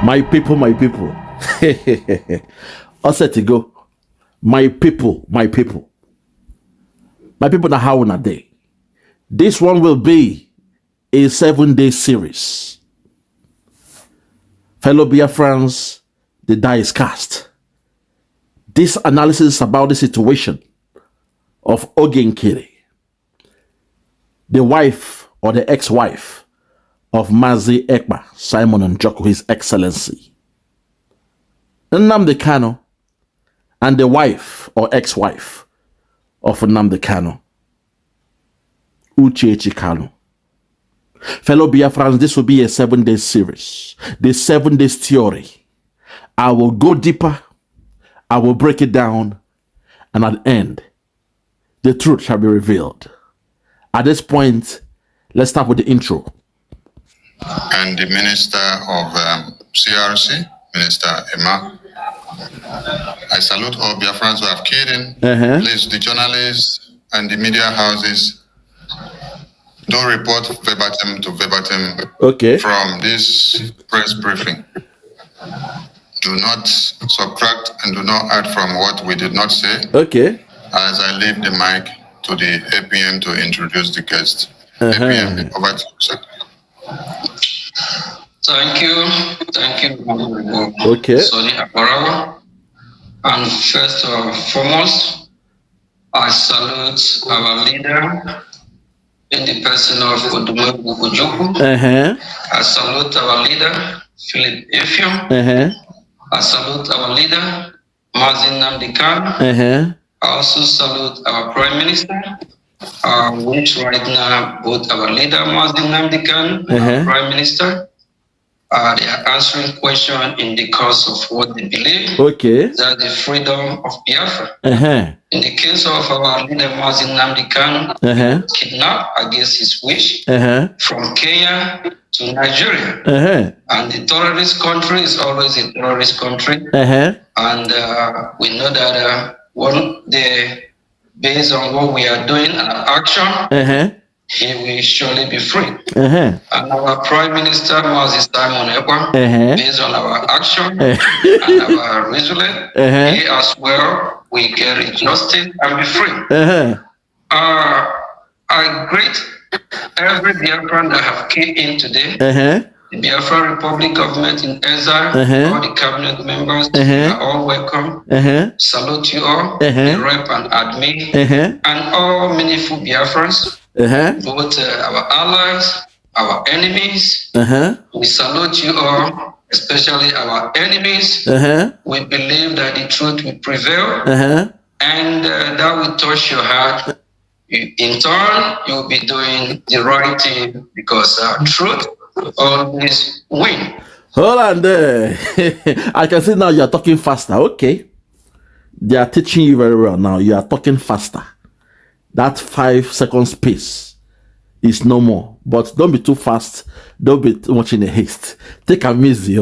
My people, my people. All set to go. My people, my people. My people are how on a day. This one will be a 7-day series. Fellow Biafrans, the die is cast. This analysis about the situation of Oge Nkere, the wife or the ex-wife of Mazi Ekpa, Simon Njoku, His Excellency. Nnamdi Kanu, and the wife or ex-wife of Nnamdi Kanu, Uchechi Kanu. Fellow Biafrans, this will be a 7-day series. The 7 days theory. I will go deeper. I will break it down. And at the end, the truth shall be revealed. At this point, let's start with the intro. And the Minister of CRC, Minister Emma. I salute all Biafrans who have keyed in. Please, the journalists and the media houses, don't report verbatim to verbatim from this press briefing. Do not subtract and do not add from what we did not say. As I leave the mic to the APM to introduce the guest. APM, over to you, sir. Thank you, Sonny Aparawa. And first and foremost, I salute our leader in the person of Odumegwu Ojukwu. I salute our leader, Philip Effiong. I salute our leader, Mazi Nnamdi Kanu. I also salute our Prime Minister, which right now both our leader, Mazi Nnamdi Kanu, and our Prime Minister, they are answering questions in the course of what they believe, that the freedom of Biafra. In the case of our leader, Mazi Nnamdi Kanu, kidnapped against his wish from Kenya to Nigeria. And the terrorist country is always a terrorist country. And we know that one day, based on what we are doing and our action, he will surely be free. And our Prime Minister, Mazi Simon Ekpa, based on our action and our resolution, he as well will get justice and be free. I greet every Biafran that have came in today. The Biafra Republic government in exile, all the cabinet members are all welcome. Salute you all, the rep and admin, and all meaningful Biafrans, both our allies, our enemies. We salute you all, especially our enemies. We believe that the truth will prevail, and that will touch your heart. In turn, you'll be doing the right thing because truth always win. Hold on there. I can see now you're talking faster. They are teaching you very well now. You are talking faster. That 5 seconds pace is no more. But don't be too fast. Don't be too much in a haste. Take a easy,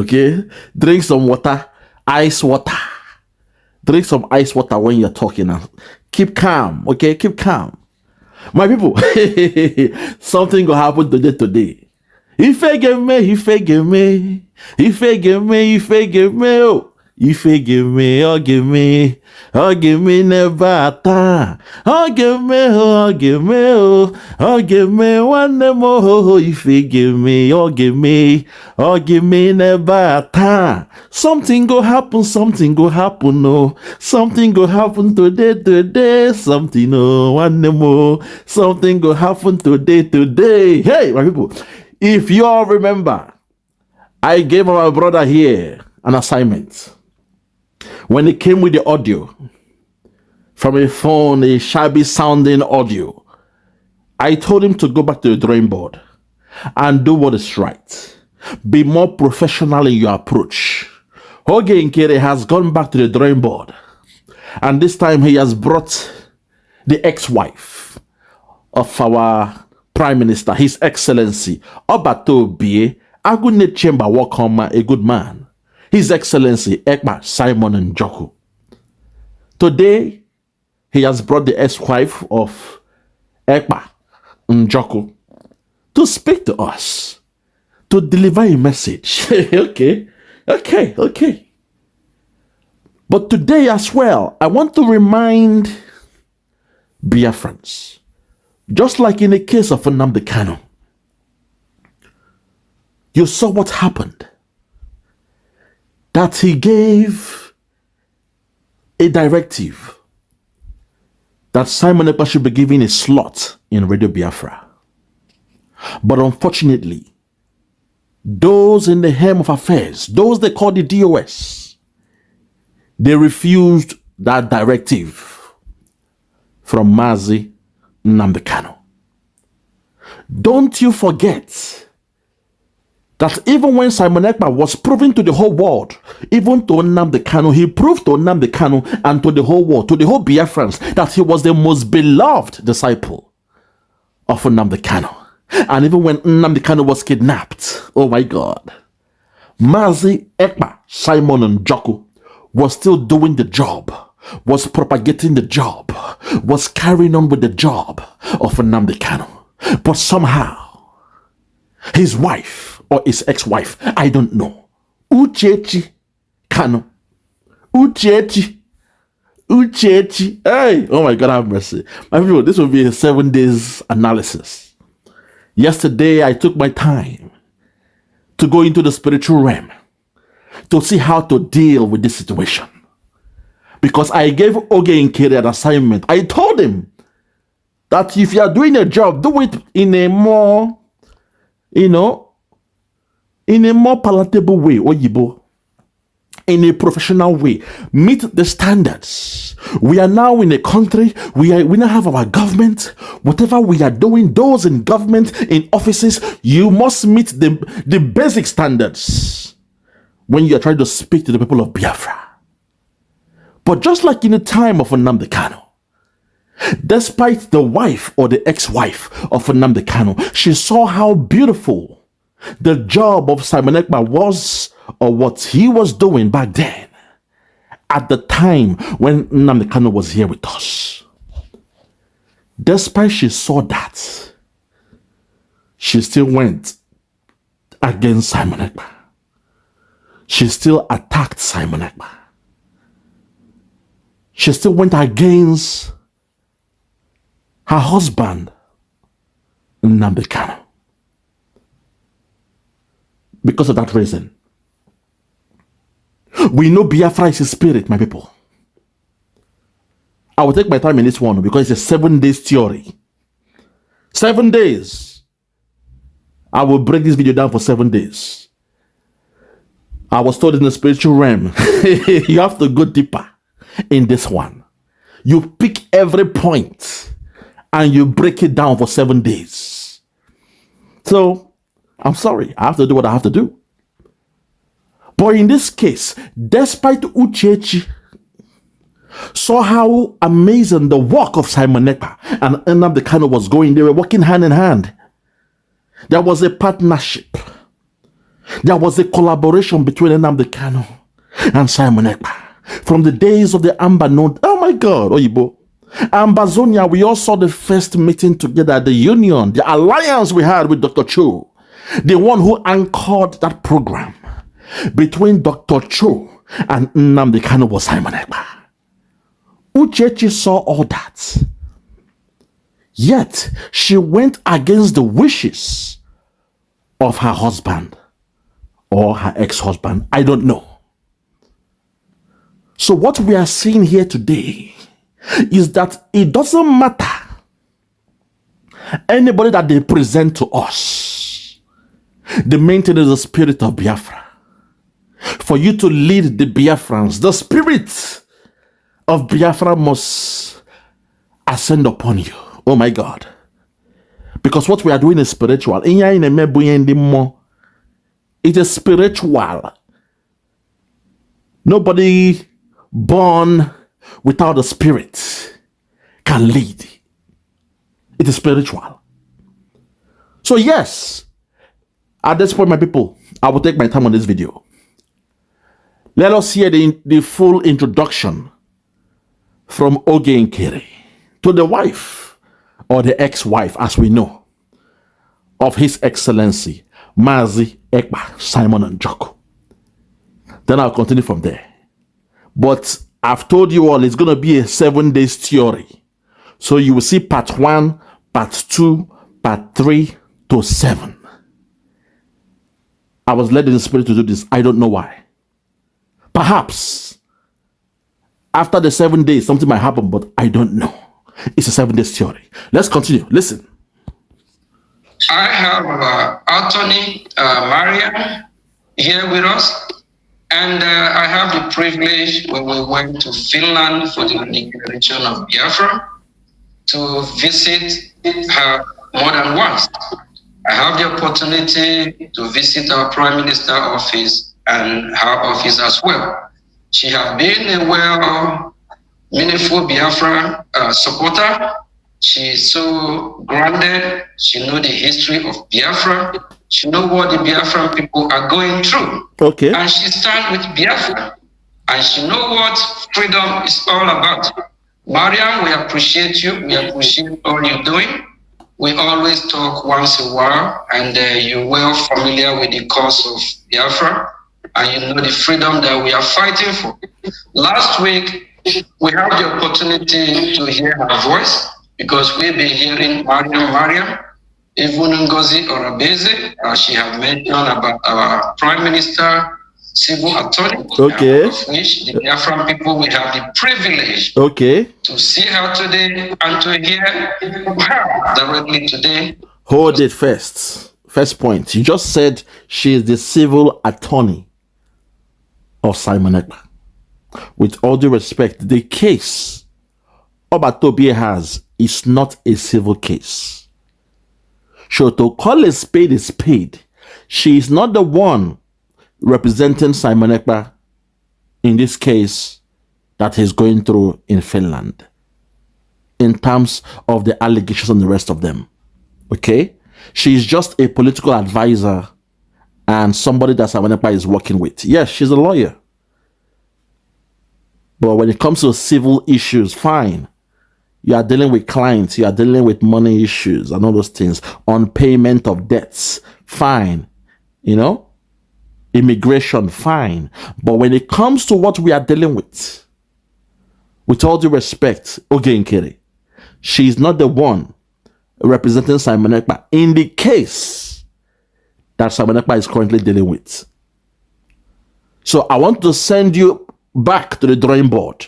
Drink some water. Ice water. Drink some ice water when you're talking now. Keep calm, Keep calm. My people, something will happen today. If I give me, oh, if I give me, never time. Give me one more. If you give me, never time. Something go happen, no. Something go happen today, something, no, one more. Something go happen today. Hey, my people, if you all remember, I gave our brother here an assignment. When he came with the audio from a phone, a shabby sounding audio, I told him to go back to the drawing board and do what is right. Be more professional in your approach. Oge Nkere has gone back to the drawing board, and this time he has brought the ex-wife of our Prime Minister, His Excellency Obatobi Agunne Chamber Wakoma, a good man. His Excellency Ekpa Simon Njoku. Today, he has brought the ex-wife of Ekpa Njoku to speak to us, to deliver a message. Okay. But today as well, I want to remind Biafrans, just like in the case of Nnamdi Kanu, you saw what happened. That he gave a directive that Simon Ekpa should be given a slot in Radio Biafra. But unfortunately, those in the helm of affairs, those they call the DOS, they refused that directive from Mazi Nnamdi Kanu. Don't you forget that even when Simon Ekpa was proving to the whole world, even to Nnamdi Kanu, he proved to Nnamdi Kanu and to the whole world, to the whole Biafrans, that he was the most beloved disciple of Nnamdi Kanu. And even when Nnamdi Kanu was kidnapped, oh my God, Mazi Ekpa, Simon Njoku, was still doing the job, was propagating the job, was carrying on with the job of Nnamdi Kanu. But somehow, his wife, or his ex-wife, I don't know, Uchechi Kanu, Uchechi, hey, oh my God, have mercy. My people, this will be a 7 days analysis. Yesterday, I took my time to go into the spiritual realm to see how to deal with this situation. Because I gave Oge Nkere an assignment. I told him that if you are doing a job, do it in a more, in a more palatable way, Oyibo, in a professional way. Meet the standards. We are now in a country, we now have our government. Whatever we are doing, those in government, in offices, you must meet the basic standards when you are trying to speak to the people of Biafra. But just like in the time of Nnamdi Kanu, despite the wife or the ex-wife of Nnamdi Kanu, she saw how beautiful the job of Simon Ekpa was, or what he was doing back then, at the time when Nnamdi Kanu was here with us. Despite she saw that, she still went against Simon Ekpa. She still attacked Simon Ekpa. She still went against her husband, Nnamdi Kanu. Because of that reason, we know Biafra is a spirit, my people. I will take my time in this one because it's a 7 days theory. 7 days. I will break this video down for 7 days. I was told in the spiritual realm, you have to go deeper in this one. You pick every point and you break it down for 7 days. So, I'm sorry, I have to do what I have to do. But in this case, despite Uchechi saw how amazing the work of Simon Ekpa and Nnamdi Kanu was going, they were working hand in hand. There was a partnership. There was a collaboration between Nnamdi Kanu and Simon Ekpa. From the days of the Amber Node, oh my God, Oyibo, Ambazonia, we all saw the first meeting together, the union, the alliance we had with Dr. Cho, the one who anchored that program between Dr. Cho and Nnamdi Kanu was Simon Ekpa. Uchechi saw all that. Yet, she went against the wishes of her husband or her ex-husband. I don't know. So what we are seeing here today is that it doesn't matter anybody that they present to us. The main thing is the spirit of Biafra. For you to lead the Biafrans, the spirit of Biafra must ascend upon you. Oh my God. Because what we are doing is spiritual. It is spiritual. Nobody born without a spirit can lead. It is spiritual. So yes, at this point, my people, I will take my time on this video. Let us hear the full introduction from Oge Nkere to the wife, or the ex-wife, as we know, of His Excellency Mazi Ekpa Simon Njoku. Then I'll continue from there. But I've told you all it's going to be a 7 days theory. So you will see part 1, part 2, part 3 to 7. I was led in the spirit to do this. I don't know why. Perhaps after the 7 days, something might happen, but I don't know. It's a 7 days theory. Let's continue. Listen. I have attorney Marianne here with us, and I have the privilege when we went to Finland for the declaration of Biafra to visit her more than once. I have the opportunity to visit our Prime Minister office and her office as well. She has been a meaningful Biafra supporter. She is so grounded. She knows the history of Biafra. She knows what the Biafran people are going through. Okay. And she stands with Biafra. And she knows what freedom is all about. Marianne, we appreciate you. We appreciate all you're doing. We always talk once in a while, and you're well familiar with the cause of Biafra, and you know the freedom that we are fighting for. Last week, we had the opportunity to hear her voice, because we've been hearing Marianne, even Ngozi Orabueze, she has mentioned about our Prime Minister, civil attorney, okay, of which the Biafran people will have the privilege to see her today and to hear her directly today. Hold it first. First point. You just said she is the civil attorney of Simon Ekpa. With all due respect, the case Obatobie has is not a civil case. So to call a spade, she is not the one representing Simon Ekpa in this case that he's going through in Finland in terms of the allegations and the rest of them. Okay? She's just a political advisor and somebody that Simon Ekpa is working with. Yes, she's a lawyer. But when it comes to civil issues, fine. You are dealing with clients, you are dealing with money issues and all those things, on payment of debts, fine. You know? Immigration, fine. But when it comes to what we are dealing with all due respect, Oge Nkere, she's not the one representing Simon Ekpa in the case that Simon Ekpa is currently dealing with. So I want to send you back to the drawing board.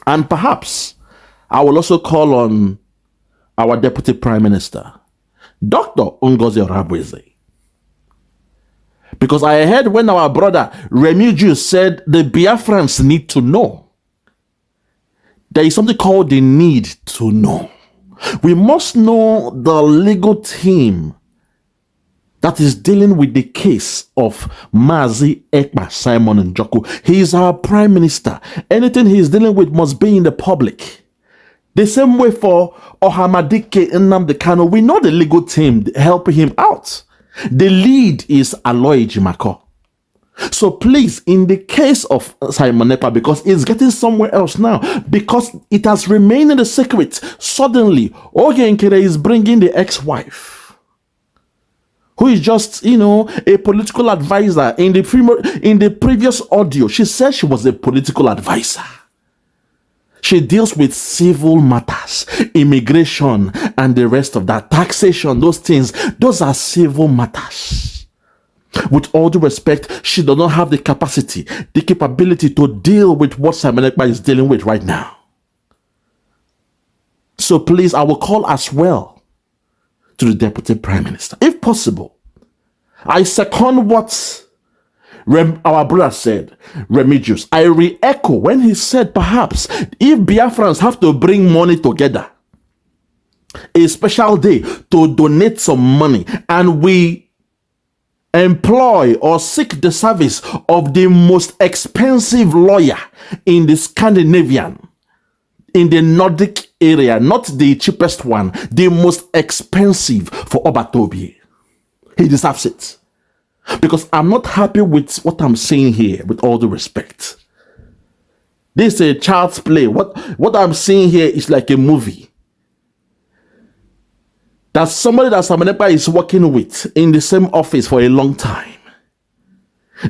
And perhaps I will also call on our Deputy Prime Minister, Dr. Ngozi Orabueze. Because I heard when our brother Remigius said the Biafrans need to know. There is something called the need to know. We must know the legal team that is dealing with the case of Mazi Ekpa Simon Njoku. He is our Prime Minister. Anything he is dealing with must be in the public. The same way for Ohamadike Nnamdi Kanu, we know the legal team helping him out. The lead is Aloy Jimako. So please, in the case of Simon Ekpa, because it's getting somewhere else now, because it has remained in the secret, suddenly Oge Nkere is bringing the ex-wife, who is just, a political advisor. In the previous audio, she said she was a political advisor. She deals with civil matters, immigration, and the rest of that, taxation, those things. Those are civil matters. With all due respect, she does not have the capacity, the capability to deal with what Simon Ekpa is dealing with right now. So please, I will call as well to the Deputy Prime Minister, if possible. I second what our brother said, Remigius. I re-echo when he said perhaps if Biafrans have to bring money together, a special day to donate some money, and we employ or seek the service of the most expensive lawyer in the Scandinavian, in the Nordic area, not the cheapest one, the most expensive for Obatobie. He deserves it. Because I'm not happy with what I'm seeing here, with all due respect. This is a child's play. What I'm seeing here is like a movie. That's somebody that Simon Ekpa is working with in the same office for a long time.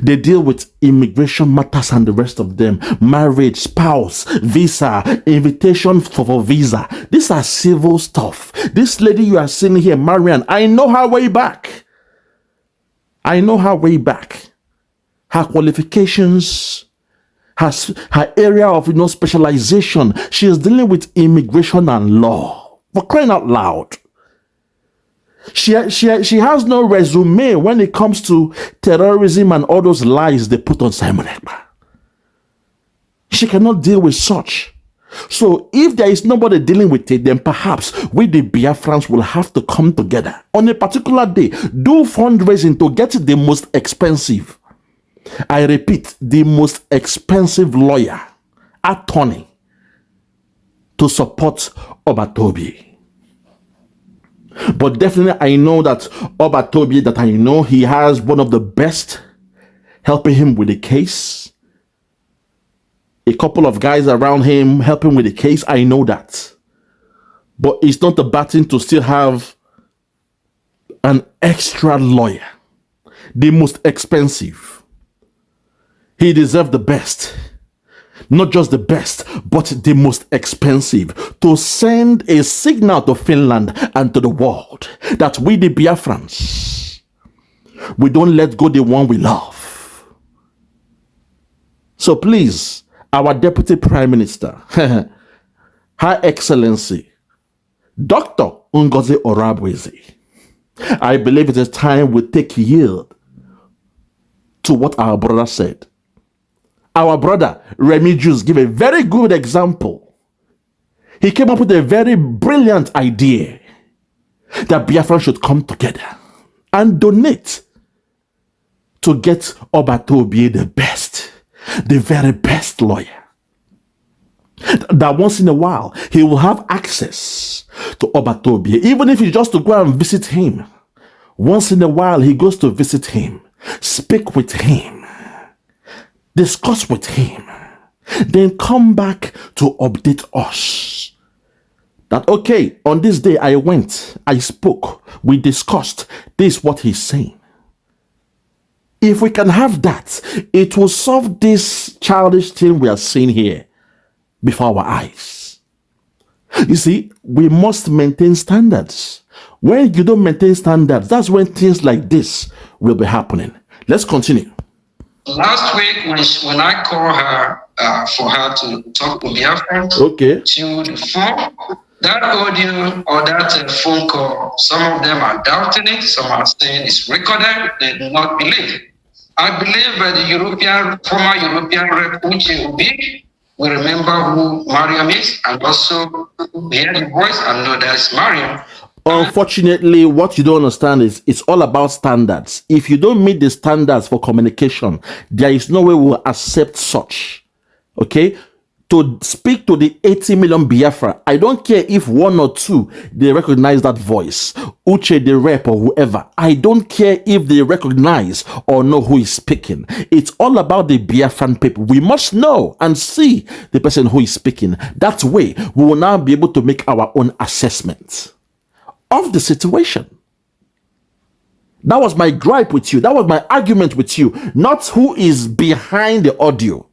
They deal with immigration matters and the rest of them. Marriage, spouse, visa, invitation for visa. These are civil stuff. This lady you are seeing here, Marianne, I know her way back. I know her way back. Her qualifications, her area of specialization. She is dealing with immigration and law. For crying out loud. She has no resume when it comes to terrorism and all those lies they put on Simon Ekpa. She cannot deal with such. So if there is nobody dealing with it, then perhaps we the Biafrans will have to come together on a particular day, do fundraising to get the most expensive, I repeat, the most expensive lawyer, attorney, to support Obatobi. But definitely I know that Obatobi, that I know he has one of the best helping him with the case. A couple of guys around him helping with the case. I know that. But it's not a bad thing to still have an extra lawyer. The most expensive. He deserves the best. Not just the best, but the most expensive, to send a signal to Finland and to the world that we the Biafrans, we don't let go the one we love. So please, our Deputy Prime Minister, Her Excellency, Dr. Ngozi Orabueze, I believe it is time we take yield to what our brother said. Our brother Remigius gave a very good example. He came up with a very brilliant idea that Biafra should come together and donate to get Obatobi the best, the very best lawyer. That once in a while he will have access to Obatobi, even if it's just to go and visit him. Once in a while he goes to visit him, speak with him, discuss with him, then come back to update us that, okay, on this day I went, I spoke, we discussed, this is what he's saying. If we can have that, it will solve this childish thing we are seeing here before our eyes. You see, we must maintain standards. When you don't maintain standards, that's when things like this will be happening. Let's continue. Last week, when I called her for her to talk to Biafra, okay, she would phone. That audio or that phone call, some of them are doubting it, some are saying it's recorded, they do not believe. I believe that the former European rep Uche Obi will remember who Marianne is and also hear the voice and know that's Marianne. Unfortunately, what you don't understand is it's all about standards. If you don't meet the standards for communication, there is no way we'll accept such. Okay? To speak to the 80 million Biafra, I don't care if one or two, they recognize that voice. Uche, the rep or whoever. I don't care if they recognize or know who is speaking. It's all about the Biafran people. We must know and see the person who is speaking. That way, we will now be able to make our own assessment of the situation. That was my gripe with you. That was my argument with you. Not who is behind the audio.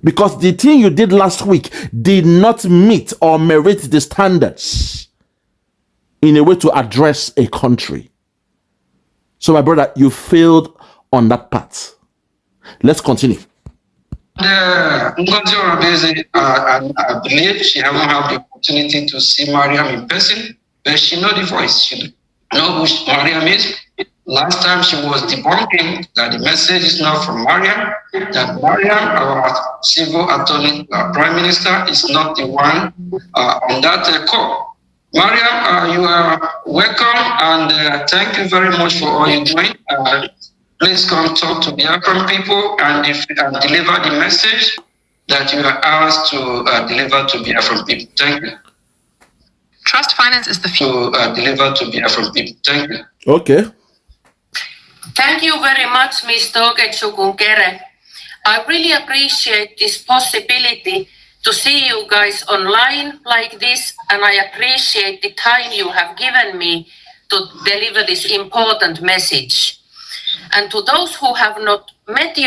Because the thing you did last week did not meet or merit the standards in a way to address a country. So my brother, you failed on that part. Let's continue. Ngozi Orabueze, I believe she hasn't had the opportunity to see Marianne in person, but she knows the voice. She knows who Marianne is. Last time she was debunking that the message is not from Marianne, that Marianne, our civil attorney, prime minister, is not the one on that call. Marianne, you are welcome and thank you very much for all you're doing. Please come talk to Biafran people and deliver the message that you are asked to deliver to Biafran people. Thank you. Trust finance is the future. To deliver to Biafran people. Thank you. Okay. Thank you very much, Mr. Oge Nkere. I really appreciate this possibility to see you guys online like this, and I appreciate the time you have given me to deliver this important message. And to those who have not met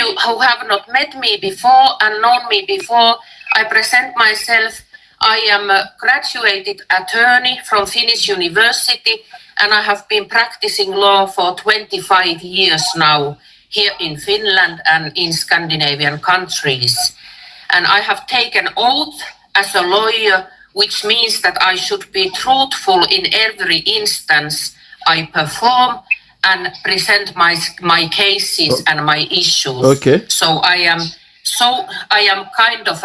me before and known me before, I present myself. I am a graduated attorney from Finnish University, and I have been practicing law for 25 years now here in Finland and in Scandinavian countries. And I have taken oath as a lawyer, which means that I should be truthful in every instance I perform and present my cases and my issues. Okay. So I am kind of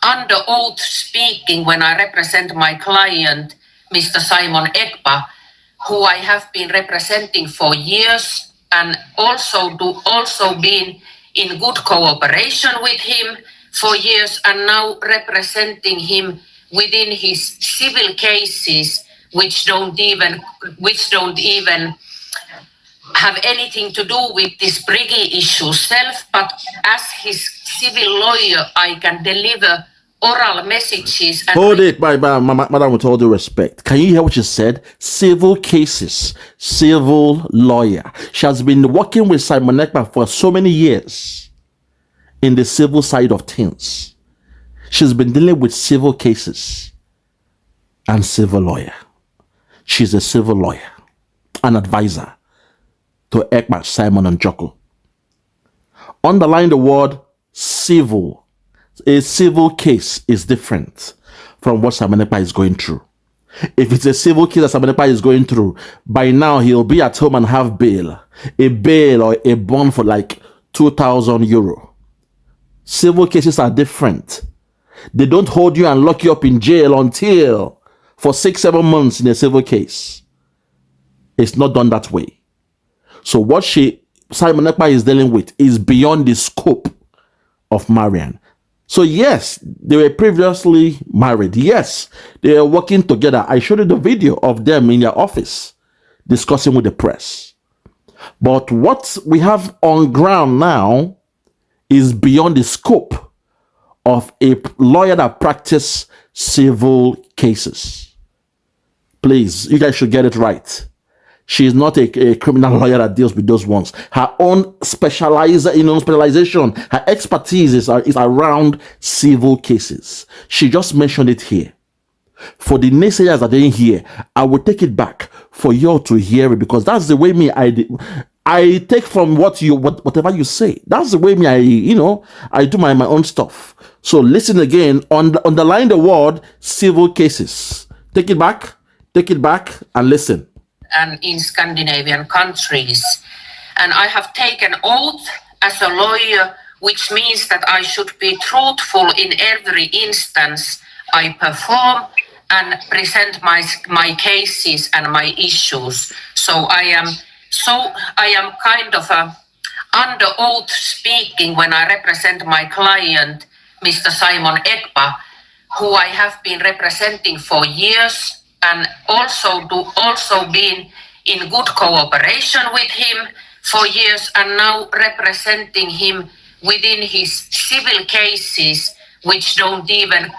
under oath speaking when I represent my client, Mr. Simon Ekpa, who I have been representing for years, and also been in good cooperation with him for years, and now representing him within his civil cases, which don't even have anything to do with this Briggy issue self, but as his civil lawyer, I can deliver oral messages. And hold it, madam, with all due respect. Can you hear what she said? Civil cases, civil lawyer. She has been working with Simon Ekpa for so many years in the civil side of things. She's been dealing with civil cases and civil lawyer. She's a civil lawyer, an advisor to Ekpa, Simon, and Joko. Underline the word civil. A civil case is different from what Simon Ekpa is going through. If it's a civil case that Simon Ekpa is going through, by now he'll be at home and have bail. A bail or a bond for like 2,000 euro. Civil cases are different. They don't hold you and lock you up in jail until for 6-7 months in a civil case. It's not done that way. So what Simon Ekpa is dealing with is beyond the scope of Marianne. So yes, they were previously married. Yes, they were working together. I showed you the video of them in their office discussing with the press. But what we have on ground now is beyond the scope of a lawyer that practices civil cases. Please, you guys should get it right. She is not a criminal lawyer that deals with those ones. Her own specialization, her expertise is around civil cases. She just mentioned it here. For the naysayers that didn't hear, I will take it back for you all to hear it, because that's the way I take from whatever you say. That's the way I do my own stuff. So listen again, underline the word civil cases. Take it back, and listen. And in Scandinavian countries. And I have taken oath as a lawyer, which means that I should be truthful in every instance I perform and present my cases and my issues. So I am kind of under oath speaking when I represent my client, Mr. Simon Ekpa, who I have been representing for years, and also been in good cooperation with him for years, and now representing him within his civil cases, which don't even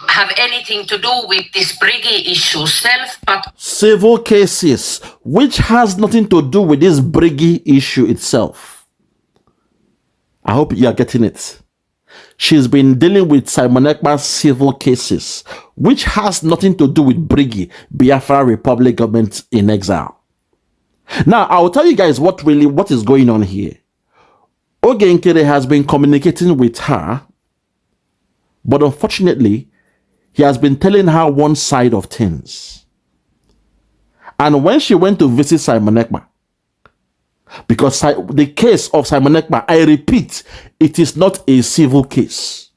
have anything to do with this Briggy issue self, but civil cases which has nothing to do with this Briggy issue itself. I hope you are getting it. She's been dealing with Simon Ekpa's civil cases, which has nothing to do with Briggy, Biafra Republic government in exile. Now, I will tell you guys what is going on here. Oge Nkere has been communicating with her, but unfortunately, he has been telling her one side of things. And when she went to visit Simon Ekpa, because the case of Simon Ekpa, I repeat, it is not a civil case.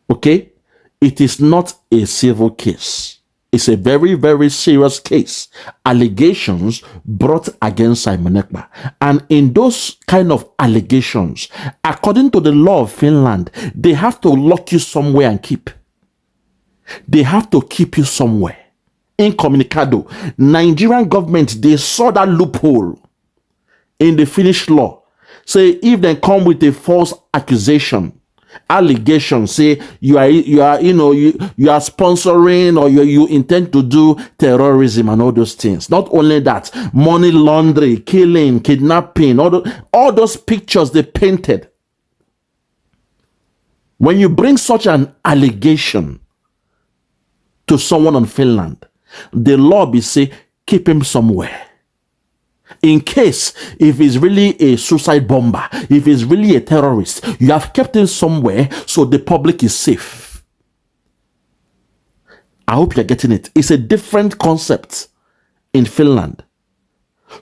Okay? It is not a civil case. It's a very, very serious case. Allegations brought against Simon Ekpa. And in those kind of allegations, according to the law of Finland, they have to lock you somewhere and keep. They have to keep you somewhere. Incommunicado. Nigerian government, they saw that loophole in the Finnish law. Say if they come with a false accusation, Allegations say you are sponsoring, or you intend to do terrorism and all those things. Not only that, money laundering, killing, kidnapping, all those pictures they painted. When you bring such an allegation to someone on Finland, the law be say keep him somewhere. In case if he's really a suicide bomber, if he's really a terrorist, you have kept him somewhere so the public is safe. I hope you're getting it. It's a different concept in Finland.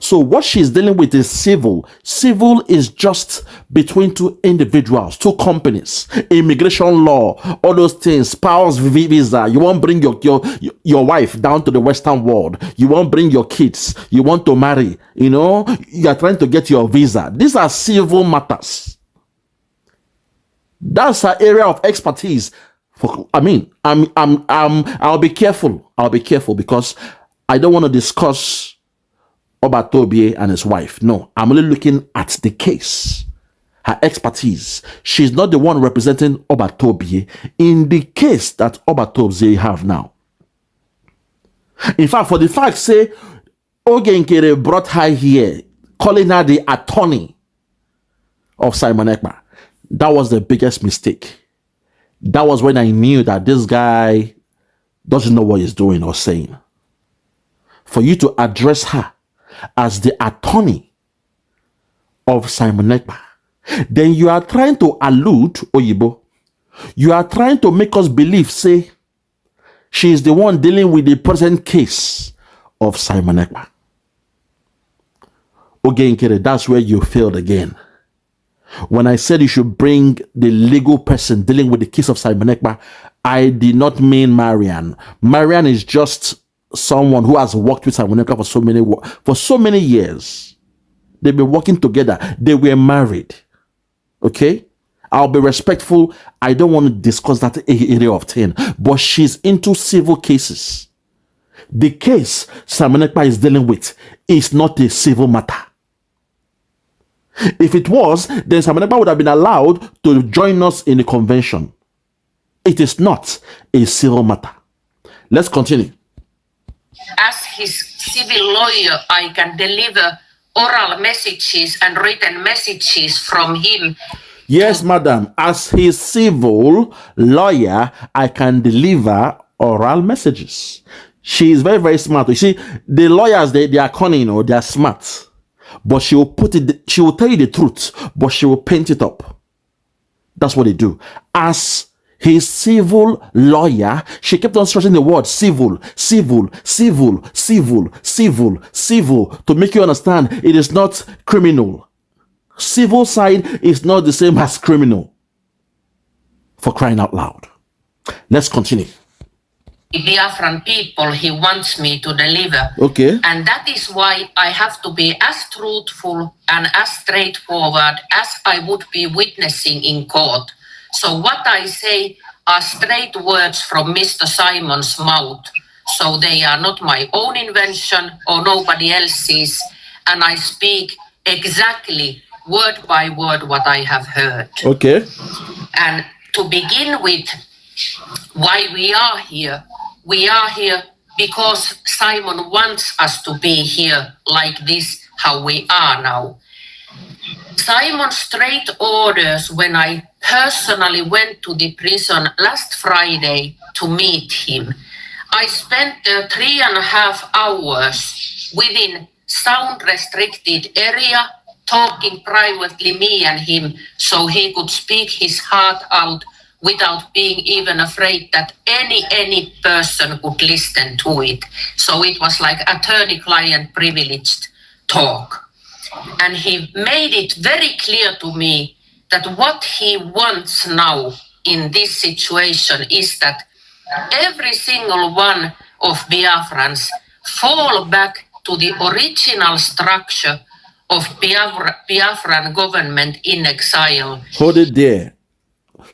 So what she's dealing with is civil. Civil is just between two individuals, two companies, immigration law, all those things, spouse visa. You won't bring your wife down to the Western world. You won't bring your kids. You want to marry. You're trying to get your visa. These are civil matters. That's her area of expertise. I'll be careful. I'll be careful because I don't want to discuss Obatobie and his wife. No, I'm only looking at the case, her expertise. She's not the one representing Obatobie in the case that Obatobie have now. In fact, for the fact, say, Oge Nkere brought her here, calling her the attorney of Simon Ekpa. That was the biggest mistake. That was when I knew that this guy doesn't know what he's doing or saying. For you to address her as the attorney of Simon Ekpa, then you are trying to allude, Oyibo, you are trying to make us believe, say, she is the one dealing with the present case of Simon Ekpa. Oge Nkere, that's where you failed again. When I said you should bring the legal person dealing with the case of Simon Ekpa, I did not mean Marianne. Marianne is just someone who has worked with Simon Ekpa for so many years. They've been working together. They were married. Okay? I'll be respectful. I don't want to discuss that area of thing. But she's into civil cases. The case Simon Ekpa is dealing with is not a civil matter. If it was, then Simon Ekpa would have been allowed to join us in the convention. It is not a civil matter. Let's continue. As his civil lawyer, I can deliver oral messages and written messages from him. Yes, madam. As his civil lawyer, I can deliver oral messages. She is very, very smart. You see, the lawyers, they are cunning, they are smart. But she will she will tell you the truth, but she will paint it up. That's what they do. As his civil lawyer, she kept on stressing the word civil, civil, civil, civil, civil, civil, to make you understand it is not criminal. Civil side is not the same as criminal. For crying out loud. Let's continue. Biafran people he wants me to deliver. Okay. And that is why I have to be as truthful and as straightforward as I would be witnessing in court. So what I say are straight words from Mr. Simon's mouth. So they are not my own invention or nobody else's. And I speak exactly word by word what I have heard. Okay. And to begin with, why we are here because Simon wants us to be here like this, how we are now. Simon's straight orders when I personally went to the prison last Friday to meet him. I spent 3.5 hours within sound restricted area talking privately, me and him, so he could speak his heart out without being even afraid that any person could listen to it. So it was like attorney-client privileged talk. And he made it very clear to me that what he wants now in this situation is that every single one of Biafrans fall back to the original structure of Biafran government in exile. Hold it there.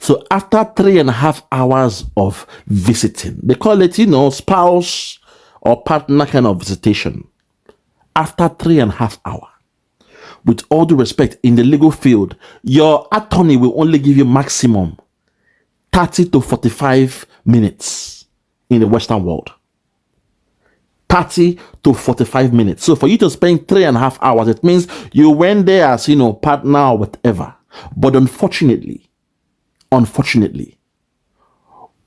So after 3.5 hours of visiting, they call it, spouse or partner kind of visitation. After 3.5 hours, with all due respect, in the legal field, your attorney will only give you maximum 30 to 45 minutes in the Western world. 30 to 45 minutes. So for you to spend 3.5 hours, it means you went there as, partner or whatever. But unfortunately, Oge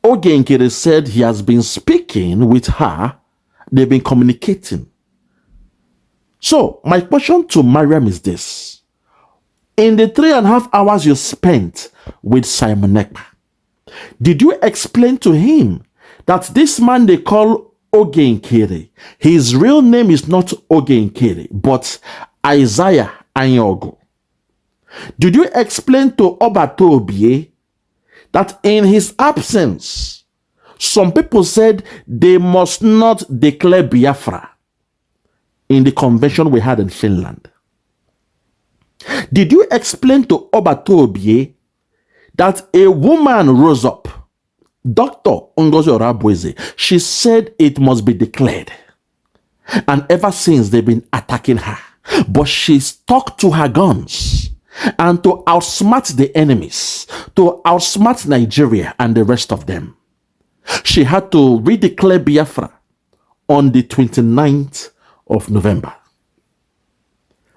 Nkere said he has been speaking with her. They've been communicating. So my question to Marianne is this. In the 3.5 hours you spent with Simon Ekpa, did you explain to him that this man they call Oge Nkere, his real name is not Oge Nkere, but Isaiah Anyogo? Did you explain to Obatobie that in his absence, some people said they must not declare Biafra in the convention we had in Finland? Did you explain to Obatobie that a woman rose up, Dr. Ngozi Orabueze, she said it must be declared. And ever since they've been attacking her. But she stuck to her guns. And to outsmart the enemies, to outsmart Nigeria and the rest of them, she had to redeclare Biafra on the 29th of November.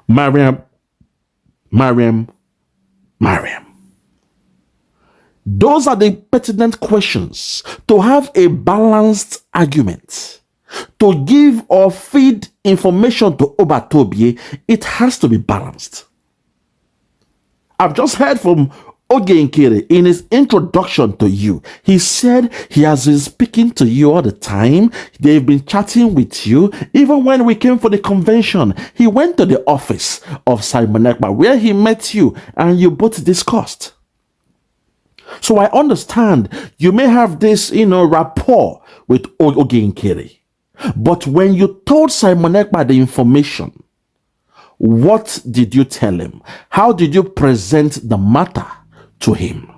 Marianne. Those are the pertinent questions. To have a balanced argument, to give or feed information to Obatobie, it has to be balanced. I've just heard from Oge Nkere in his introduction to you. He said he has been speaking to you all the time. They've been chatting with you. Even when we came for the convention, he went to the office of Simon Ekpa where he met you and you both discussed. So I understand you may have this, rapport with Oge Nkere. But when you told Simon Ekpa the information, what did you tell him? How did you present the matter to him?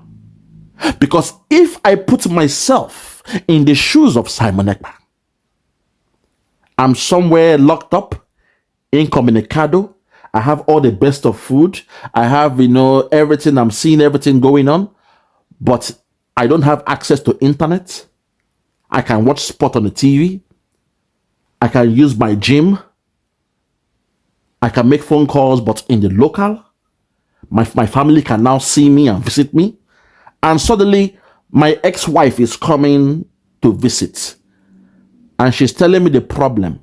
Because if I put myself in the shoes of Simon Ekpa, I'm somewhere locked up, incommunicado. I have all the best of food. I have, everything. I'm seeing everything going on. But I don't have access to internet. I can watch sport on the TV. I can use my gym. I can make phone calls, but in the local, my family can now see me and visit me. And suddenly, my ex-wife is coming to visit. And she's telling me the problem.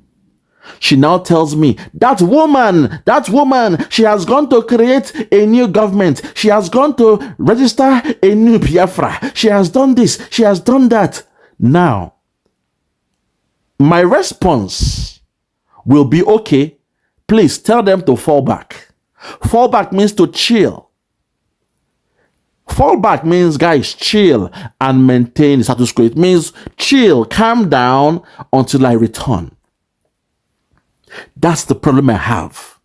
She now tells me, that woman, she has gone to create a new government. She has gone to register a new Biafra. She has done this. She has done that. Now, my response will be, okay, please tell them to fall back. Fall back means to chill. Fall back means, guys, chill and maintain the status quo. It means chill, calm down until I return. That's the problem I have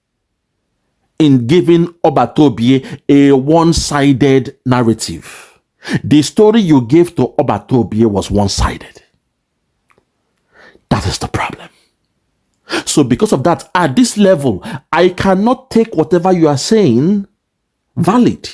in giving Obatobie a one-sided narrative. The story you gave to Obatobie was one-sided. That is the problem. So because of that, at this level, I cannot take whatever you are saying valid.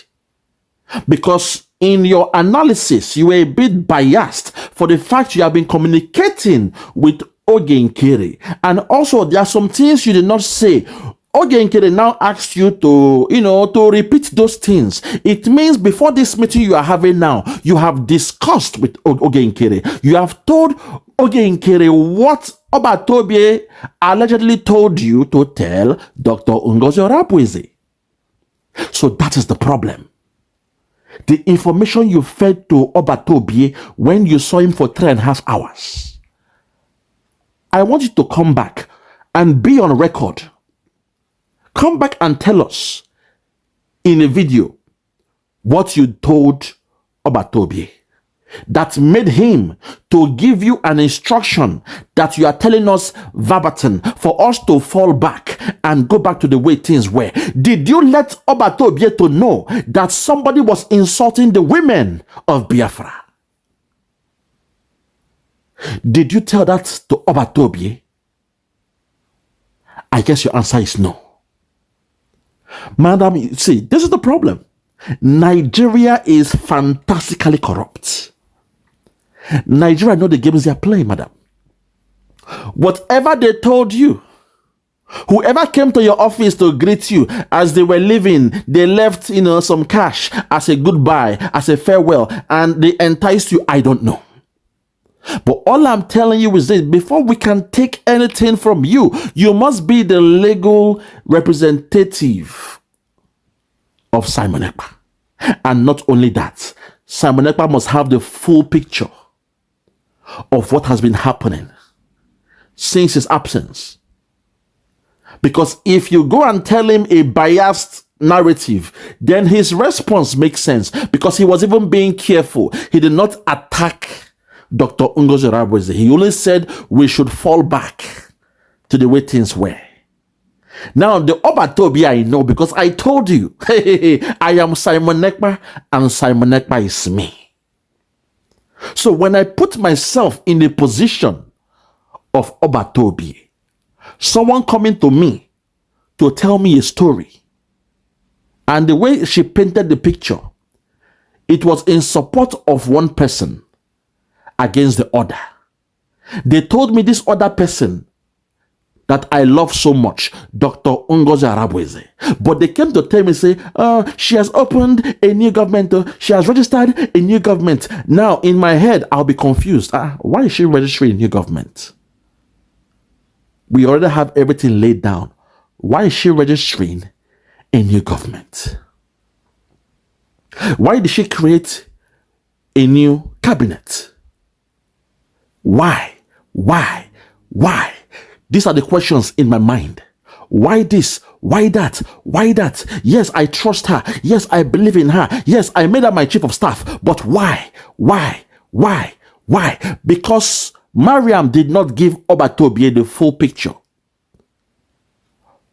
Because in your analysis, you were a bit biased for the fact you have been communicating with Oge Nkere. And also, there are some things you did not say. Oge Nkere now asks you to, to repeat those things. It means before this meeting you are having now, you have discussed with Oge Nkere. You have told Oge Nkere what Obatobie allegedly told you to tell Dr. Ngozi Orabueze. So that is the problem. The information you fed to Obatobie when you saw him for 3.5 hours. I want you to come back and be on record. Come back and tell us in a video what you told Obatobie that made him to give you an instruction that you are telling us verbatim for us to fall back and go back to the way things were. Did you let Obatobie to know that somebody was insulting the women of Biafra? Did you tell that to Obatobie? I guess your answer is no. Madam, see, this is the problem. Nigeria is fantastically corrupt. Nigeria know the games they are playing, madam. Whatever they told you, whoever came to your office to greet you as they were leaving, they left, some cash as a goodbye, as a farewell, and they enticed you. I don't know. But all I'm telling you is this: before we can take anything from you, you must be the legal representative of Simon Ekpa. And not only that, Simon Ekpa must have the full picture of what has been happening since his absence. Because if you go and tell him a biased narrative, then his response makes sense, because he was even being careful. He did not attack Dr. Ngozi Orabueze. He only said we should fall back to the way things were. Now, the Obatobi I know, because I told you, I am Simon Ekpa and Simon Ekpa is me. So when I put myself in the position of Obatobi, someone coming to me to tell me a story, and the way she painted the picture, it was in support of one person against the other. They told me this other person that I love so much, Dr. Ngozi Orabueze. But they came to tell me, say, she has opened a new government. She has registered a new government. Now, in my head, I'll be confused. Why is she registering a new government? We already have everything laid down. Why is she registering a new government? Why did she create a new cabinet? Why? These are the questions in my mind. Why this? Why that? Why that? Yes, I trust her. Yes, I believe in her. Yes, I made her my chief of staff. But why? Why? Because Marianne did not give Obatobi the full picture.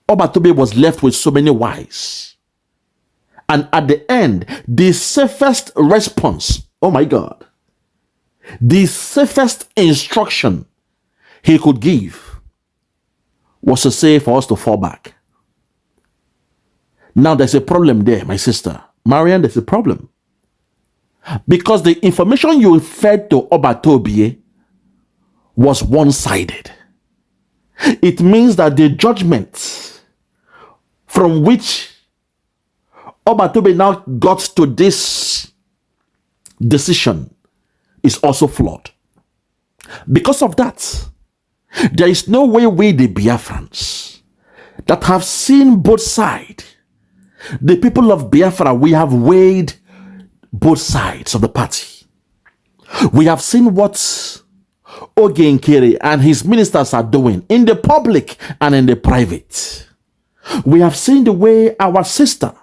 Obatobi was left with so many whys. And at the end, the safest response, oh my God, the safest instruction he could give was to say for us to fall back. Now there's a problem there, my sister. Marianne, there's a problem. Because the information you fed to Obatobi was one-sided. It means that the judgment from which Obatobi now got to this decision is also flawed. Because of that, there is no way we, the Biafrans, that have seen both sides, the people of Biafra, we have weighed both sides of the party. We have seen what Oge Nkere and his ministers are doing in the public and in the private. We have seen the way our sister,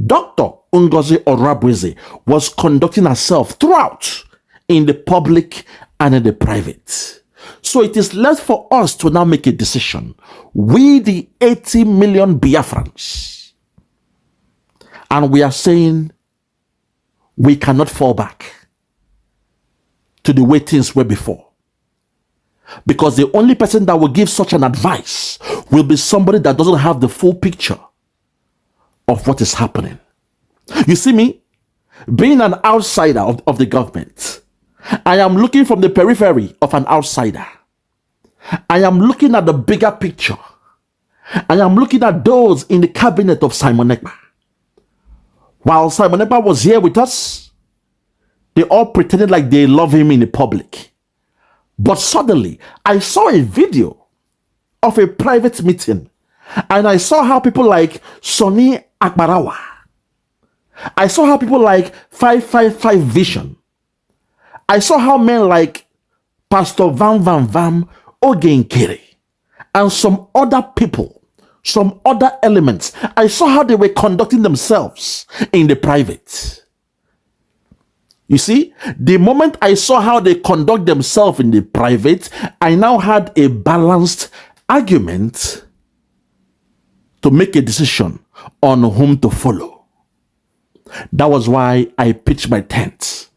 Dr. Ngozi Orabueze, was conducting herself throughout in the public and in the private. So it is left for us to now make a decision. We, the 80 million Biafrans, and we are saying we cannot fall back to the way things were before. Because the only person that will give such an advice will be somebody that doesn't have the full picture of what is happening. You see me, being an outsider of the government, I am looking from the periphery of an outsider. I am looking at the bigger picture. I am looking at those in the cabinet of Simon Ekpa. While Simon Ekpa was here with us, they all pretended like they love him in the public. But suddenly, I saw a video of a private meeting, and I saw how people like Sonny Akbarawa, I saw how people like 555 Vision, I saw how men like Pastor Van, Oge Nkere, and some other people, some other elements, I saw how they were conducting themselves in the private. You see, the moment I saw how they conduct themselves in the private, I now had a balanced argument to make a decision on whom to follow. That was why I pitched my tent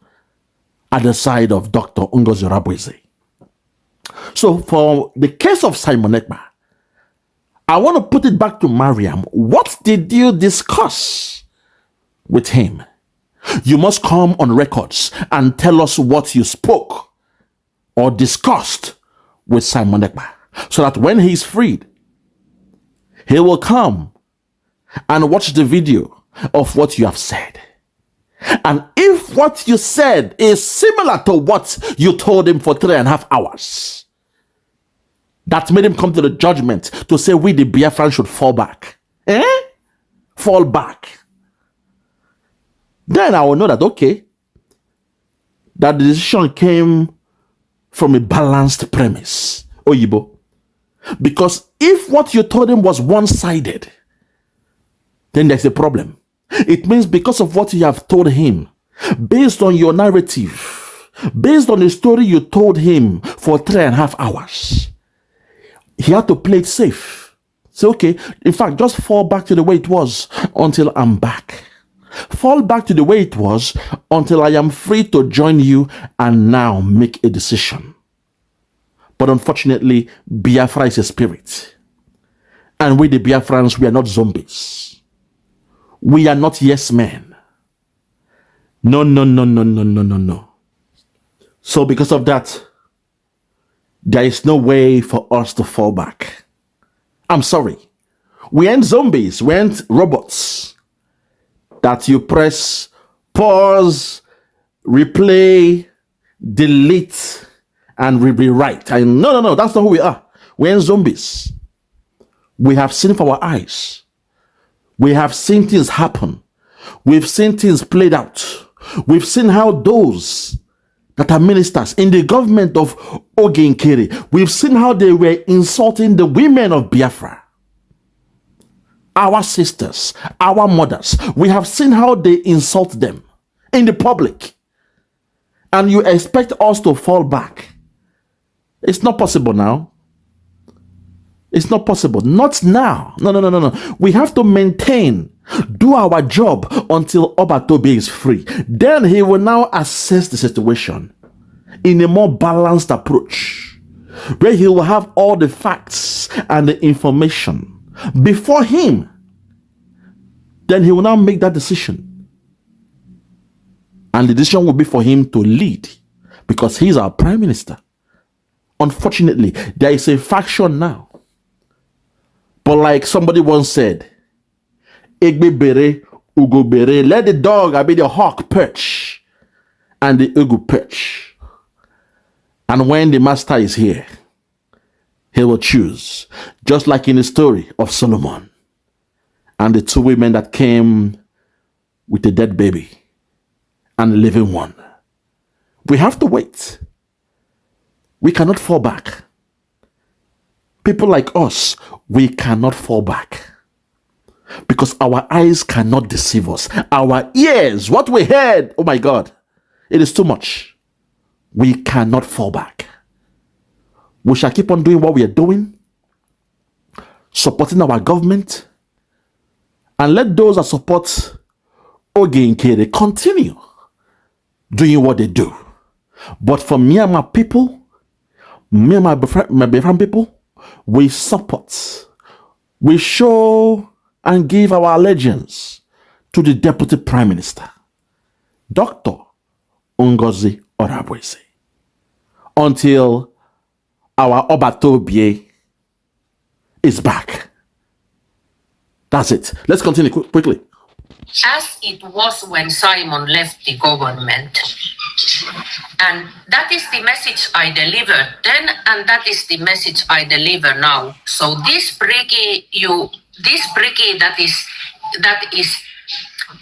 at the side of Dr. Ngozi Orabueze. So for the case of Simon Ekpa, I want to put it back to Marianne. What did you discuss with him? You must come on records and tell us what you spoke or discussed with Simon Ekpa, so that when he's freed, he will come and watch the video of what you have said. And if what you said is similar to what you told him for 3.5 hours, that made him come to the judgment to say we the Biafran should fall back. Fall back. Then I will know that, okay, that the decision came from a balanced premise. Oyibo. Because if what you told him was one-sided, then there's a problem. It means because of what you have told him, based on your narrative, based on the story you told him for 3.5 hours, he had to play it safe. Say, okay, in fact, just fall back to the way it was until I'm back. Fall back to the way it was until I am free to join you and now make a decision. But unfortunately, Biafra is a spirit. And we the Biafrans, we are not zombies. We are not yes men. No, no, no, no, no, no, no, no. So because of that, there is no way for us to fall back. I'm sorry. We ain't zombies. We ain't robots that you press pause, replay, delete, and rewrite. And no, that's not who we are. We ain't zombies. We have seen with our eyes. We have seen things happen. We've seen things played out. We've seen how those that are ministers in the government of Oge Nkere, we've seen how they were insulting the women of Biafra. Our sisters, our mothers, we have seen how they insult them in the public. And you expect us to fall back. It's not possible now. It's not possible. Not now. No. We have to maintain, do our job until Obatobe is free. Then he will now assess the situation in a more balanced approach, where he will have all the facts and the information before him. Then he will now make that decision. And the decision will be for him to lead, because he's our prime minister. Unfortunately, there is a faction now. But like somebody once said, Egbe bere, Ugo bere, let the dog, I be the hawk perch, and the Ugo perch. And when the master is here, he will choose, just like in the story of Solomon and the 2 women that came with a dead baby and a living one. We have to wait. We cannot fall back. People like us, we cannot fall back, because our eyes cannot deceive us. Our ears, what we heard, oh my God, it is too much. We cannot fall back. We shall keep on doing what we are doing, supporting our government, and let those that support Oge Nkere continue doing what they do. But for me and my people, me and my Biafran people, we support, we show and give our allegiance to the Deputy Prime Minister, Dr. Ngozi Orabueze, until our Obatobe is back. That's it. Let's continue quickly. As it was when Simon left the government. And that is the message I delivered then, and that is the message I deliver now. So this bricky that is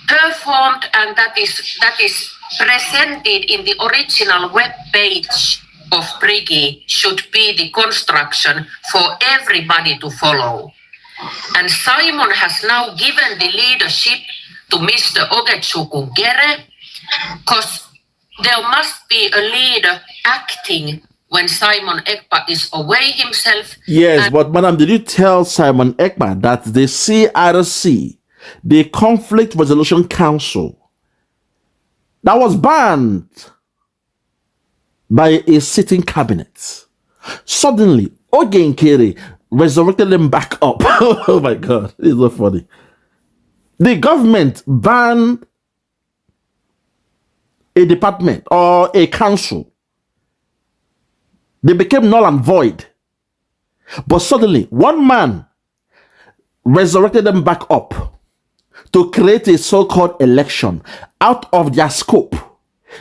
performed and that is presented in the original web page of Bricky should be the construction for everybody to follow. And Simon has now given the leadership to Mr. Oge Nkere, because there must be a leader acting when Simon Ekpa is away himself. Yes, but madam, did you tell Simon Ekpa that the CRC, the Conflict Resolution Council, that was banned by a sitting cabinet, suddenly Oge Nkere resurrected them back up? Oh my God, it's so funny. The government banned a department or a council. They became null and void. But suddenly, one man resurrected them back up to create a so-called election out of their scope.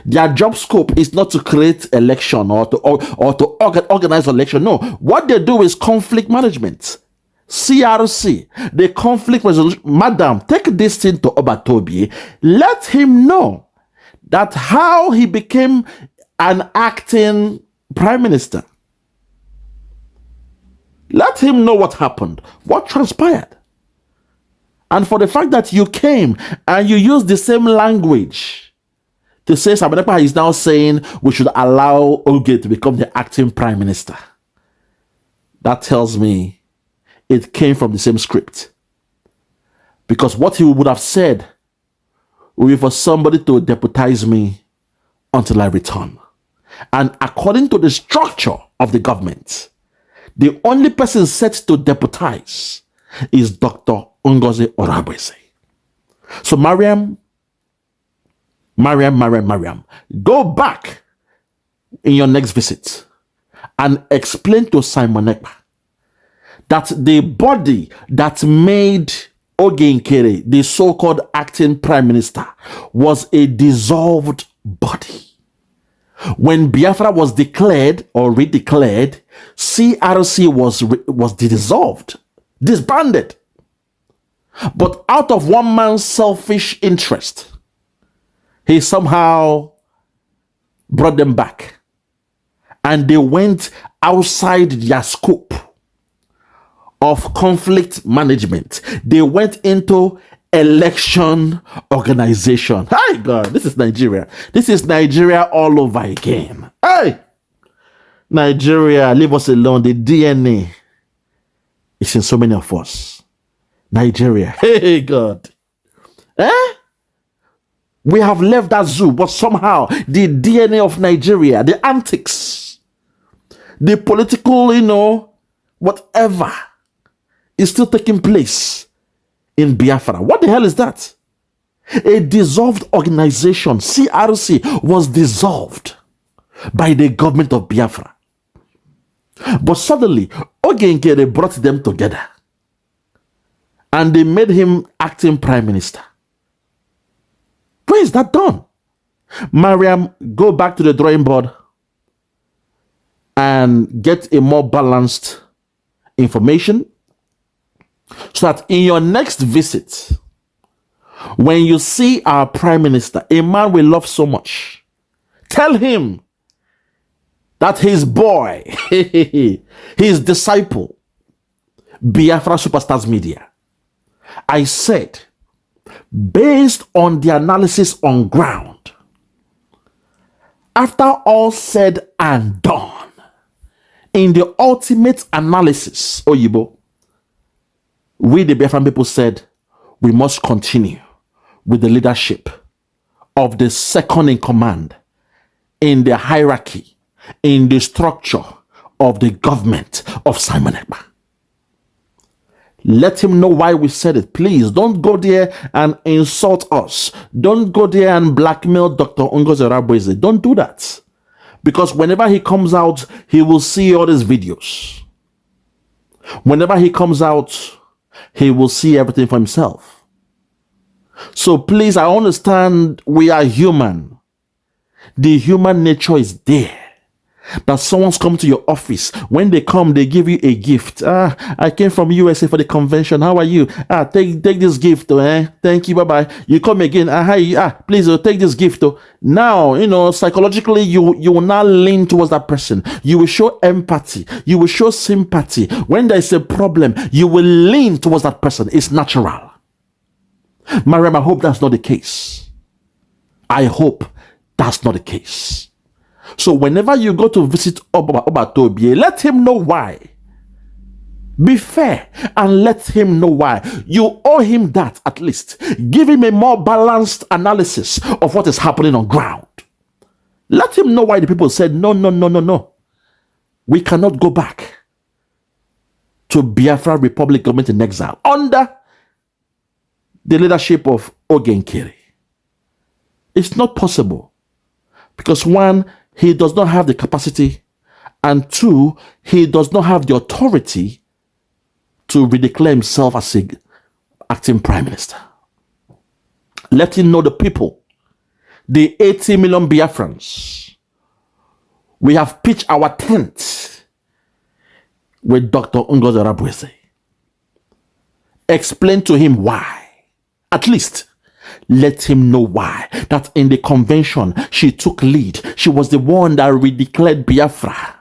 Their job scope is not to create election or to organize election. No, what they do is conflict management. CRC, the conflict resolution. Madam, take this thing to Obatobi. Let him know that how he became an acting prime minister. Let him know what happened, what transpired. And for the fact that you came and you used the same language to say Sabanepa is now saying we should allow Oge to become the acting prime minister. That tells me it came from the same script. Because what he would have said would be for somebody to deputize me until I return. And according to the structure of the government, the only person set to deputize is Dr. Ngozi Orabueze. So Marianne, go back in your next visit and explain to Simon Ekpa that the body that made Oge Nkere the so-called acting prime minister was a dissolved body. When Biafra was declared or redeclared, CRC was dissolved, disbanded. But out of one man's selfish interest, he somehow brought them back. And they went outside their scope of conflict management. They went into election organization. Hi God, this is Nigeria. This is Nigeria all over again. Hey, Nigeria, leave us alone. The DNA is in so many of us. Nigeria, hey God. We have left that zoo, but somehow the DNA of Nigeria, the antics, the political, whatever is still taking place in Biafra. What the hell is that? A dissolved organization, CRC, was dissolved by the government of Biafra. But suddenly, Oge Nkere brought them together and they made him acting prime minister. Where is that done? Marianne, go back to the drawing board and get a more balanced information so that in your next visit, when you see our prime minister, a man we love so much, tell him that his boy, his disciple, Biafra Superstars Media, I said, based on the analysis on ground, after all said and done, in the ultimate analysis, Oyibo, we the Biafran people said we must continue with the leadership of the second in command in the hierarchy, in the structure of the government of Simon Ekpa. Let him know why we said it. Please don't go there and insult us. Don't go there and blackmail Dr. Ngozi Orabueze. Don't do that. Because whenever he comes out, he will see all these videos. Whenever he comes out, he will see everything for himself. So please, I understand we are human. The human nature is there. That someone's come to your office. When they come, they give you a gift. I came from USA for the convention. How are you? Take this gift. Thank you. Bye-bye. You come again. Hi. Please take this gift. Now, psychologically, you will now lean towards that person. You will show empathy. You will show sympathy. When there is a problem, you will lean towards that person. It's natural. Mariam, I hope that's not the case. I hope that's not the case. So whenever you go to visit Obatobi, let him know why. Be fair and let him know why. You owe him that at least. Give him a more balanced analysis of what is happening on ground. Let him know why the people said, no. We cannot go back to Biafra Republic government in exile under the leadership of Oge Nkere. It's not possible. Because one, he does not have the capacity, and two, he does not have the authority to redeclare himself as a acting prime minister. Let him know the people, the 80 million Biafrans. We have pitched our tent with Dr. Ngozi Orabueze. Explain to him why. At least let him know why. That in the convention, she took lead. She was the one that redeclared Biafra.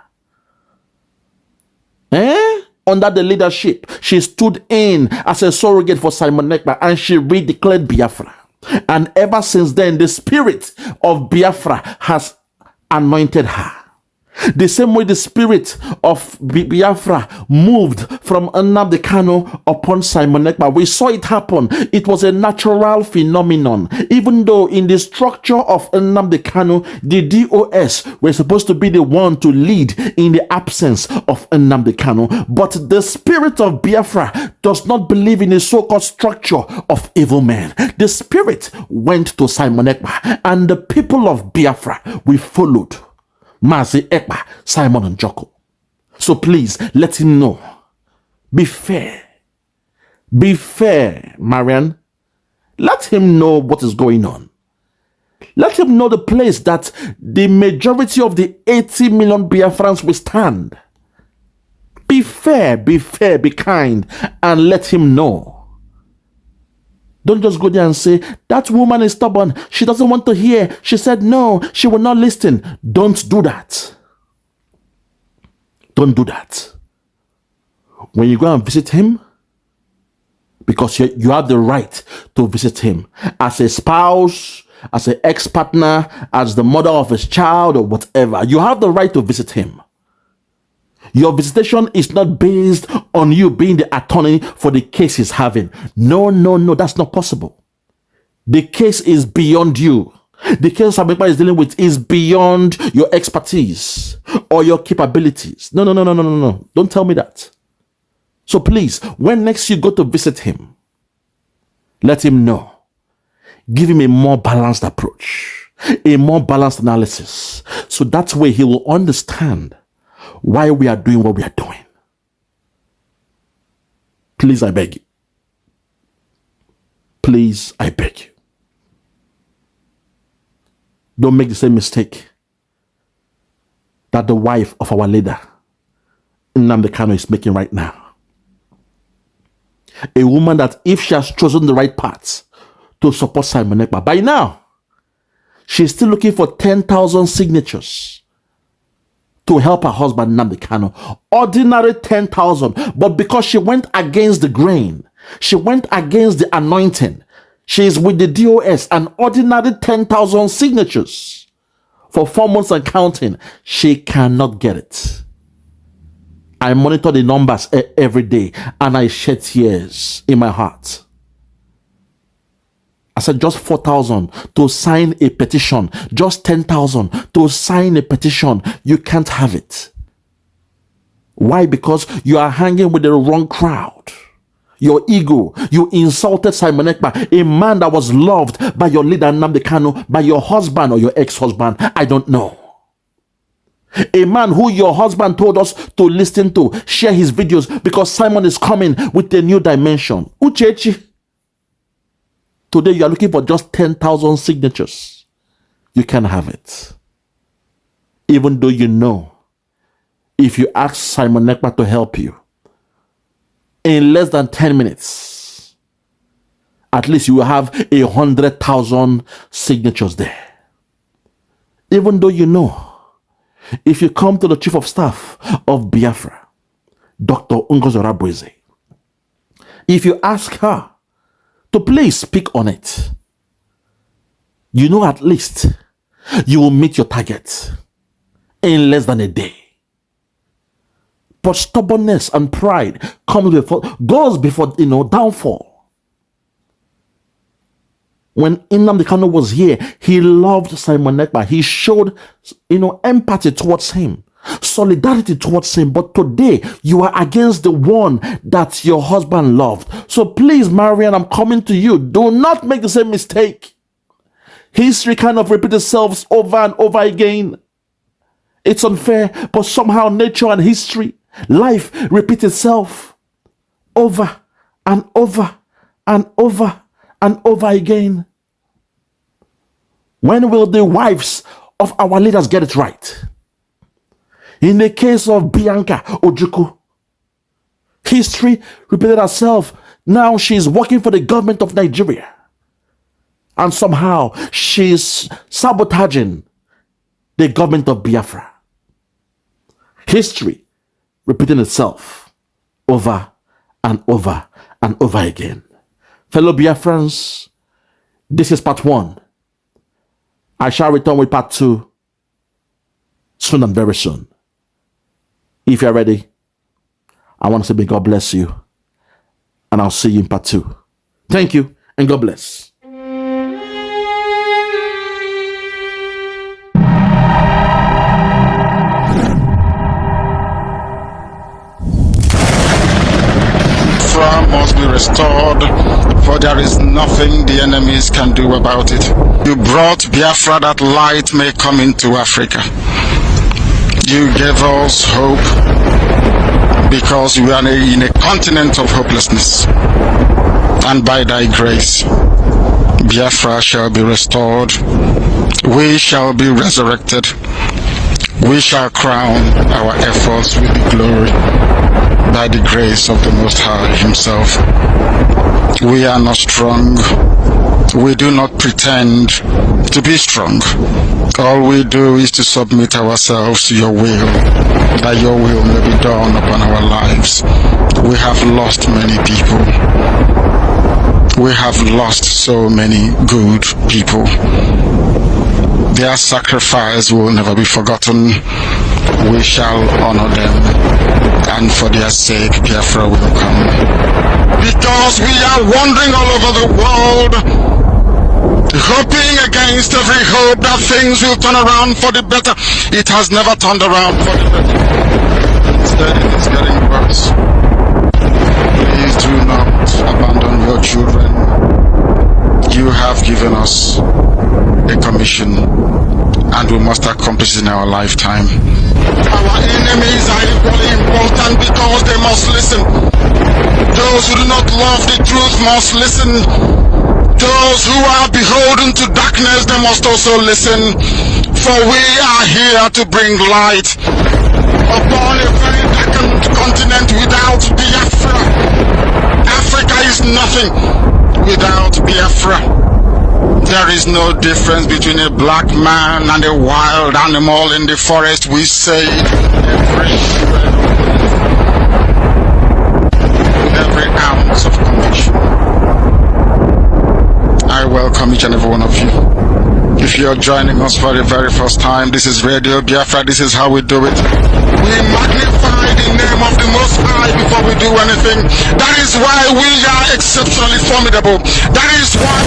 Under the leadership, she stood in as a surrogate for Simon Ekpa, and she redeclared Biafra. And ever since then, the spirit of Biafra has anointed her. The same way the spirit of Biafra moved from Nnamdi Kanu upon Simon Ekpa. We saw it happen. It was a natural phenomenon. Even though in the structure of Nnamdi Kanu, the DOS were supposed to be the one to lead in the absence of Nnamdi Kanu. But the spirit of Biafra does not believe in a so-called structure of evil men. The spirit went to Simon Ekpa, and the people of Biafra, we followed Mazi Ekpa, Simon and Joko. So please let him know. Be fair. Be fair, Marianne. Let him know what is going on. Let him know the place that the majority of the 80 million Biafrans will stand. Be fair, be kind, and let him know. Don't just go there and say, that woman is stubborn. She doesn't want to hear. She said no, she will not listen. Don't do that. Don't do that. When you go and visit him, because you have the right to visit him as a spouse, as an ex-partner, as the mother of his child or whatever, you have the right to visit him. Your visitation is not based on you being the attorney for the case he's having. No, that's not possible. The case is beyond you. The case Ekpa is dealing with is beyond your expertise or your capabilities. No. Don't tell me that. So please, when next you go to visit him, let him know. Give him a more balanced approach, a more balanced analysis. So that way he will understand why we are doing what we are doing. Please, I beg you. Please, I beg you. Don't make the same mistake that the wife of our leader, Nnamdi Kanu, is making right now. A woman that if she has chosen the right path to support Simon Ekpa, by now, she's still looking for 10,000 signatures to help her husband Nnamdi Kanu. Ordinary 10,000. But because she went against the grain, she went against the anointing, she is with the DOS, an ordinary 10,000 signatures for 4 months and counting. She cannot get it. I monitor the numbers every day, and I shed tears in my heart. I said just 4,000 to sign a petition, just 10,000 to sign a petition. You can't have it. Why? Because you are hanging with the wrong crowd. Your ego. You insulted Simon Ekpa, a man that was loved by your leader Nnamdi Kanu, by your husband or your ex-husband. I don't know. A man who your husband told us to listen to, share his videos because Simon is coming with a new dimension. Uchechi. Today you are looking for just 10,000 signatures. You can have it. Even though you know, if you ask Simon Ekpa to help you, in less than 10 minutes, at least you will have 100,000 signatures there. Even though you know, if you come to the chief of staff of Biafra, Dr. Ngozi Orabueze, if you ask her to please speak on it, you know at least you will meet your target in less than a day. But stubbornness and pride goes before downfall. When Nnamdi Kanu was here, he loved Simon Ekpa. He showed empathy towards him, solidarity towards him. But today you are against the one that your husband loved. So please, Marianne, I'm coming to you. Do not make the same mistake. History kind of repeats itself over and over again. It's unfair, but somehow nature and history, life repeats itself over and over and over and over again. When will the wives of our leaders get it right? In the case of Bianca Ojukwu, history repeated herself. Now she's working for the government of Nigeria. And somehow she's sabotaging the government of Biafra. History repeating itself over and over and over again. Fellow Biafrans, this is part 1. I shall return with part 2 soon and very soon. If you're ready, I want to say may God bless you. And I'll see you in part 2. Thank you and God bless. Must be restored, for there is nothing the enemies can do about it. You brought Biafra that light may come into Africa. You gave us hope because we are in a continent of hopelessness, and by thy grace Biafra shall be restored. We shall be resurrected. We shall crown our efforts with the glory by the grace of the Most High Himself. We are not strong. We do not pretend to be strong. All we do is to submit ourselves to your will, that your will may be done upon our lives. We have lost many people. We have lost so many good people. Their sacrifice will never be forgotten. We shall honor them, and for their sake Biafra will come. Because we are wandering all over the world, hoping against every hope that things will turn around for the better. It has never turned around for the better. Instead, it is getting worse. Please do not abandon your children. You have given us a commission, and we must accomplish it in our lifetime. Our enemies are equally important because they must listen. Those who do not love the truth must listen. Those who are beholden to darkness, they must also listen. For we are here to bring light upon a very darkened continent without Biafra. Africa is nothing without Biafra. There is no difference between a black man and a wild animal in the forest. We say every shred with every ounce of conviction. I welcome each and every one of you. If you're joining us for the very first time, this is Radio Biafra. This is how we do it. We magnify the name of the Most High before we do anything. That is why we are exceptionally formidable. That is why